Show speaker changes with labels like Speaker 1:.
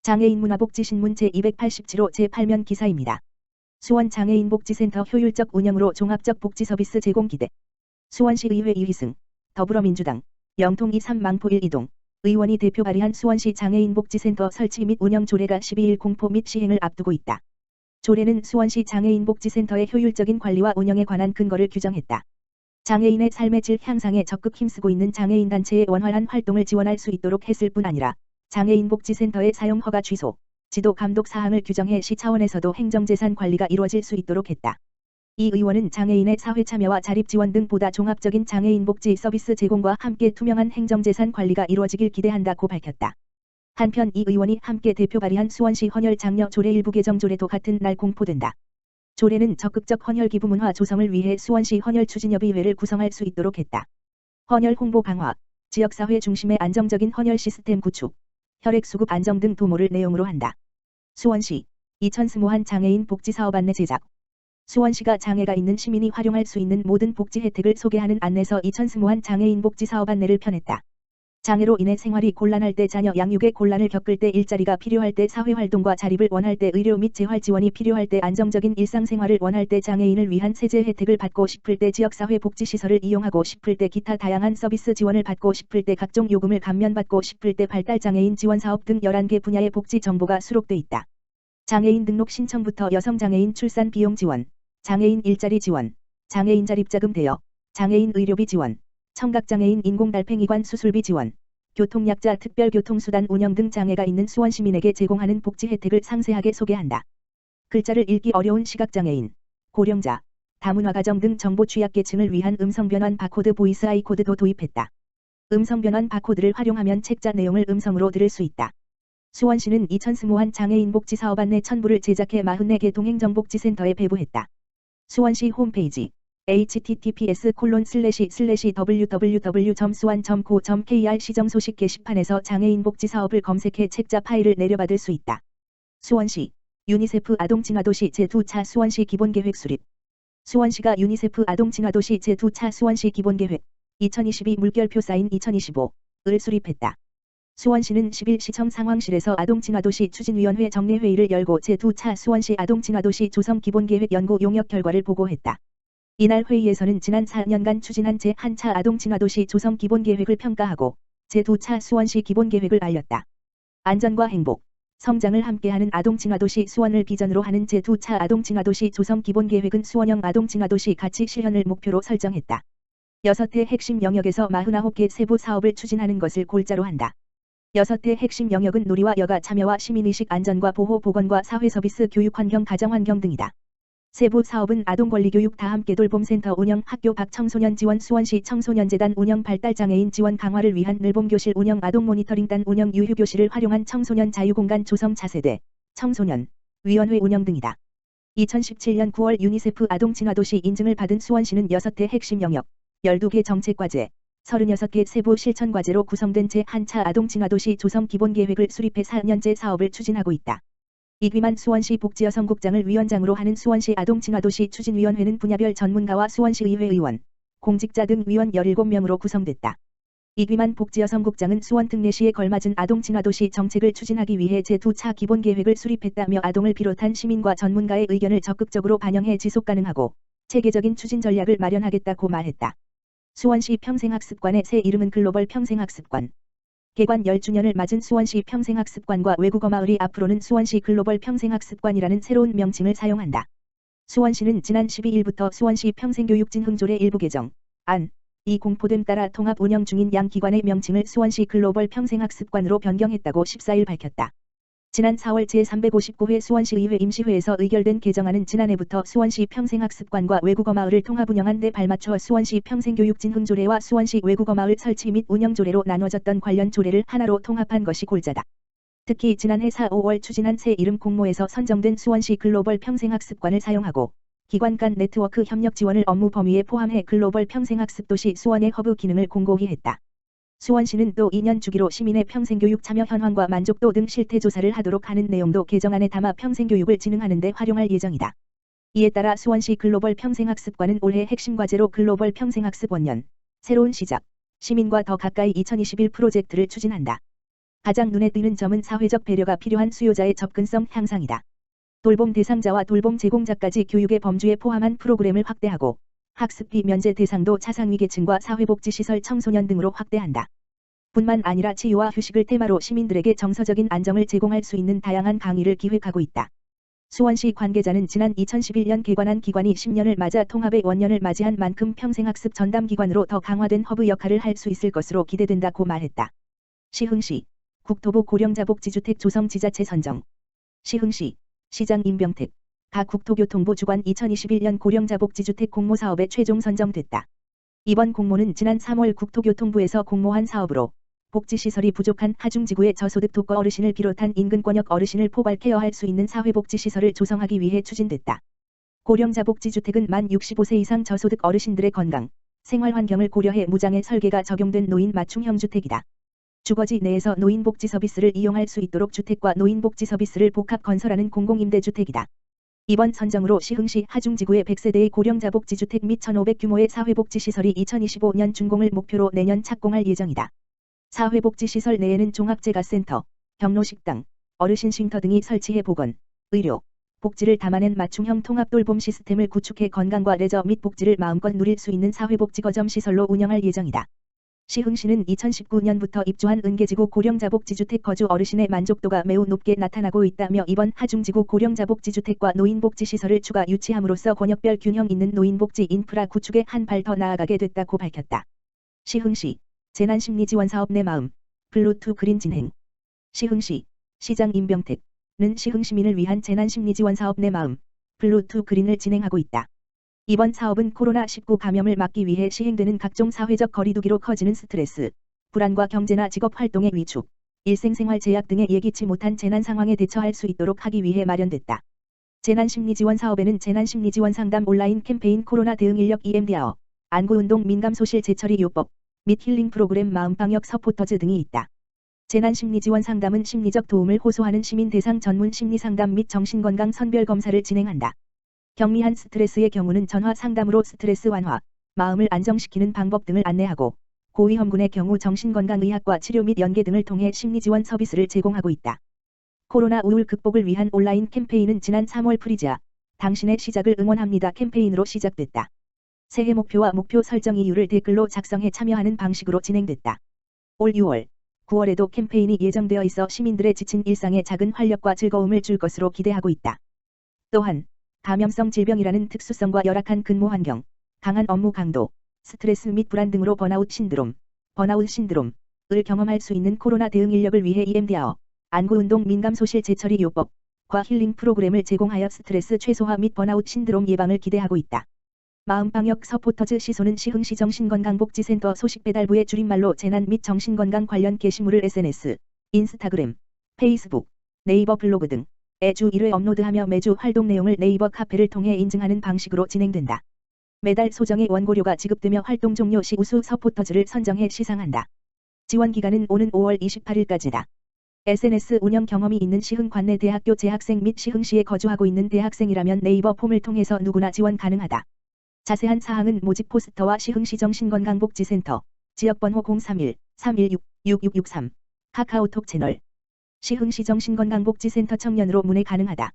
Speaker 1: 장애인 문화복지신문 제287호 제8면 기사입니다. 수원 장애인복지센터 효율적 운영으로 종합적 복지서비스 제공 기대. 수원시 의회 이휘승, 더불어민주당, 영통 23 망포 1 이동, 의원이 대표 발의한 수원시 장애인복지센터 설치 및 운영 조례가 12일 공포 및 시행을 앞두고 있다. 조례는 수원시 장애인복지센터의 효율적인 관리와 운영에 관한 근거를 규정했다. 장애인의 삶의 질 향상에 적극 힘쓰고 있는 장애인단체의 원활한 활동을 지원할 수 있도록 했을 뿐 아니라 장애인복지센터의 사용 허가 취소, 지도 감독 사항을 규정해 시 차원에서도 행정재산 관리가 이루어질 수 있도록 했다. 이 의원은 장애인의 사회 참여와 자립 지원 등 보다 종합적인 장애인 복지 서비스 제공과 함께 투명한 행정재산 관리가 이루어지길 기대한다고 밝혔다. 한편 이 의원이 함께 대표 발의한 수원시 헌혈 장려 조례 일부 개정 조례도 같은 날 공포된다. 조례는 적극적 헌혈 기부 문화 조성을 위해 수원시 헌혈 추진협의회를 구성할 수 있도록 했다. 헌혈 홍보 강화, 지역사회 중심의 안정적인 헌혈 시스템 구축, 혈액 수급 안정 등 도모를 내용으로 한다. 수원시 2021 장애인 복지사업 안내 제작. 수원시가 장애가 있는 시민이 활용할 수 있는 모든 복지 혜택을 소개하는 안내서 2021 장애인 복지사업 안내를 펴냈다. 장애로 인해 생활이 곤란할 때, 자녀 양육에 곤란을 겪을 때, 일자리가 필요할 때, 사회활동과 자립을 원할 때, 의료 및 재활 지원이 필요할 때, 안정적인 일상생활을 원할 때, 장애인을 위한 세제 혜택을 받고 싶을 때, 지역사회 복지시설을 이용하고 싶을 때, 기타 다양한 서비스 지원을 받고 싶을 때, 각종 요금을 감면받고 싶을 때, 발달장애인 지원사업 등 11개 분야의 복지 정보가 수록돼 있다. 장애인 등록 신청부터 여성장애인 출산 비용 지원, 장애인 일자리 지원, 장애인 자립자금 대여, 장애인 의료비 지원, 청각장애인 인공달팽이관 수술비 지원, 교통약자 특별교통수단 운영 등 장애가 있는 수원 시민에게 제공하는 복지 혜택을 상세하게 소개한다. 글자를 읽기 어려운 시각장애인, 고령자, 다문화가정 등 정보 취약계층을 위한 음성변환 바코드 보이스 아이코드도 도입했다. 음성변환 바코드를 활용하면 책자 내용을 음성으로 들을 수 있다. 수원시는 2021 장애인 복지사업 안내 첨부를 제작해 44개 동행정복지센터에 배부했다. 수원시 홈페이지 https://www.suan.co.kr 시정소식 게시판에서 장애인 복지사업을 검색해 책자 파일을 내려받을 수 있다. 수원시 유니세프 아동친화도시 제2차 수원시 기본계획 수립. 수원시가 유니세프 아동친화도시 제2차 수원시 기본계획 2022 물결표 사인 2025을 수립했다. 수원시는 10일 시청 상황실에서 아동친화도시 추진위원회 정례회의를 열고 제2차 수원시 아동친화도시 조성 기본계획 연구 용역 결과를 보고했다. 이날 회의에서는 지난 4년간 추진한 제1차 아동친화도시 조성 기본계획을 평가하고 제2차 수원시 기본계획을 알렸다. 안전과 행복, 성장을 함께하는 아동친화도시 수원을 비전으로 하는 제2차 아동친화도시 조성 기본계획은 수원형 아동친화도시 가치 실현을 목표로 설정했다. 6개 핵심 영역에서 49개 세부 사업을 추진하는 것을 골자로 한다. 6개 핵심 영역은 놀이와 여가 참여와 시민의식 안전과 보호 보건과 사회서비스 교육환경 가정환경 등이다. 세부 사업은 아동권리교육 다함께 돌봄센터 운영, 학교 밖 청소년 지원, 수원시 청소년재단 운영, 발달장애인 지원 강화를 위한 늘봄교실 운영, 아동 모니터링단 운영, 유휴교실을 활용한 청소년 자유공간 조성, 차세대 청소년 위원회 운영 등이다. 2017년 9월 유니세프 아동친화도시 인증을 받은 수원시는 6개 핵심 영역, 12개 정책과제, 36개 세부 실천과제로 구성된 제1차 아동친화도시 조성 기본계획을 수립해 4년째 사업을 추진하고 있다. 이귀만 수원시 복지여성국장을 위원장으로 하는 수원시 아동친화도시 추진위원회는 분야별 전문가와 수원시 의회 의원, 공직자 등 위원 17명으로 구성됐다. 이귀만 복지여성국장은 수원 특례시에 걸맞은 아동친화도시 정책을 추진하기 위해 제2차 기본계획을 수립했다며 아동을 비롯한 시민과 전문가의 의견을 적극적으로 반영해 지속가능하고 체계적인 추진 전략을 마련하겠다고 말했다. 수원시 평생학습관의 새 이름은 글로벌 평생학습관. 개관 10주년을 맞은 수원시 평생학습관과 외국어마을이 앞으로는 수원시 글로벌 평생학습관이라는 새로운 명칭을 사용한다. 수원시는 지난 12일부터 수원시 평생교육진 흥조례 일부 개정 안이 공포됨 따라 통합 운영 중인 양 기관의 명칭을 수원시 글로벌 평생학습관으로 변경했다고 14일 밝혔다. 지난 4월 제359회 수원시의회 임시회에서 의결된 개정안은 지난해부터 수원시 평생학습관과 외국어마을을 통합 운영한 데 발맞춰 수원시 평생교육진 흥조례와 수원시 외국어마을 설치 및 운영조례로 나눠졌던 관련 조례를 하나로 통합한 것이 골자다. 특히 지난해 4, 5월 추진한 새 이름 공모에서 선정된 수원시 글로벌 평생학습관을 사용하고 기관 간 네트워크 협력 지원을 업무 범위에 포함해 글로벌 평생학습도시 수원의 허브 기능을 공고히 했다. 수원시는 또 2년 주기로 시민의 평생교육 참여 현황과 만족도 등 실태조사를 하도록 하는 내용도 개정안에 담아 평생교육을 진흥하는 데 활용할 예정이다. 이에 따라 수원시 글로벌 평생학습관은 올해 핵심 과제로 글로벌 평생학습 원년, 새로운 시작, 시민과 더 가까이 2021 프로젝트를 추진한다. 가장 눈에 띄는 점은 사회적 배려가 필요한 수요자의 접근성 향상이다. 돌봄 대상자와 돌봄 제공자까지 교육의 범주에 포함한 프로그램을 확대하고 학습비 면제 대상도 차상위 계층과 사회복지시설 청소년 등으로 확대한다. 뿐만 아니라 치유와 휴식을 테마로 시민들에게 정서적인 안정을 제공할 수 있는 다양한 강의를 기획하고 있다. 수원시 관계자는 지난 2011년 개관한 기관이 10년을 맞아 통합의 원년을 맞이한 만큼 평생학습 전담기관으로 더 강화된 허브 역할을 할 수 있을 것으로 기대된다고 말했다. 시흥시 국토부 고령자복지주택 조성지자체 선정. 시흥시 시장 임병택 가 국토교통부 주관 2021년 고령자복지주택 공모사업에 최종 선정됐다. 이번 공모는 지난 3월 국토교통부에서 공모한 사업으로 복지시설이 부족한 하중지구의 저소득 독거 어르신을 비롯한 인근권역 어르신을 포괄 케어할 수 있는 사회복지시설을 조성하기 위해 추진됐다. 고령자복지주택은 만 65세 이상 저소득 어르신들의 건강, 생활환경을 고려해 무장애 설계가 적용된 노인 맞춤형 주택이다. 주거지 내에서 노인복지 서비스를 이용할 수 있도록 주택과 노인복지 서비스를 복합 건설하는 공공임대주택이다. 이번 선정으로 시흥시 하중지구의 100세대의 고령자복지주택 및 1,500 규모의 사회복지시설이 2025년 준공을 목표로 내년 착공할 예정이다. 사회복지시설 내에는 종합재가센터, 경로식당, 어르신 쉼터 등이 설치해 보건, 의료, 복지를 담아낸 맞춤형 통합돌봄 시스템을 구축해 건강과 레저 및 복지를 마음껏 누릴 수 있는 사회복지거점 시설로 운영할 예정이다. 시흥시는 2019년부터 입주한 은계지구 고령자복지주택 거주 어르신의 만족도가 매우 높게 나타나고 있다며 이번 하중지구 고령자복지주택과 노인복지시설을 추가 유치함으로써 권역별 균형 있는 노인복지 인프라 구축에 한 발 더 나아가게 됐다고 밝혔다. 시흥시 재난심리지원사업 내 마음, 블루2 그린 진행. 시흥시 시장 임병택는 시흥시민을 위한 재난심리지원사업 내 마음, 블루2 그린을 진행하고 있다. 이번 사업은 코로나19 감염을 막기 위해 시행되는 각종 사회적 거리두기로 커지는 스트레스, 불안과 경제나 직업활동의 위축, 일생생활 제약 등의 예기치 못한 재난 상황에 대처할 수 있도록 하기 위해 마련됐다. 재난심리지원 사업에는 재난심리지원 상담 온라인 캠페인 코로나 대응 인력 EMDR, 안구운동 민감소실 재처리 요법, 및 힐링 프로그램 마음방역 서포터즈 등이 있다. 재난심리지원 상담은 심리적 도움을 호소하는 시민 대상 전문 심리상담 및 정신건강 선별검사를 진행한다. 경미한 스트레스의 경우는 전화 상담으로 스트레스 완화, 마음을 안정시키는 방법 등을 안내하고 고위험군의 경우 정신건강의학과 치료 및 연계 등을 통해 심리지원 서비스를 제공하고 있다. 코로나 우울 극복을 위한 온라인 캠페인은 지난 3월 프리지아, 당신의 시작을 응원합니다 캠페인으로 시작됐다. 새해 목표와 목표 설정 이유를 댓글로 작성해 참여하는 방식으로 진행됐다. 올 6월, 9월에도 캠페인이 예정되어 있어 시민들의 지친 일상에 작은 활력과 즐거움을 줄 것으로 기대하고 있다. 또한 감염성 질병이라는 특수성과 열악한 근무 환경, 강한 업무 강도, 스트레스 및 불안 등으로 번아웃 신드롬을 경험할 수 있는 코로나 대응 인력을 위해 EMDR, 안구운동 민감소실 재처리 요법과 힐링 프로그램을 제공하여 스트레스 최소화 및 번아웃 신드롬 예방을 기대하고 있다. 마음방역 서포터즈 시소는 시흥시 정신건강복지센터 소식배달부의 줄임말로 재난 및 정신건강 관련 게시물을 SNS, 인스타그램, 페이스북, 네이버 블로그 등에 주 1회 업로드하며 매주 활동 내용을 네이버 카페를 통해 인증하는 방식으로 진행된다. 매달 소정의 원고료가 지급되며 활동 종료 시 우수 서포터즈를 선정해 시상한다. 지원 기간은 오는 5월 28일까지다. SNS 운영 경험이 있는 시흥 관내 대학교 재학생 및 시흥시에 거주하고 있는 대학생이라면 네이버 폼을 통해서 누구나 지원 가능하다. 자세한 사항은 모집 포스터와 시흥시 정신건강복지센터, 지역번호 031-316-6663, 카카오톡 채널, 시흥시 정신건강복지센터 청년으로 문의 가능하다.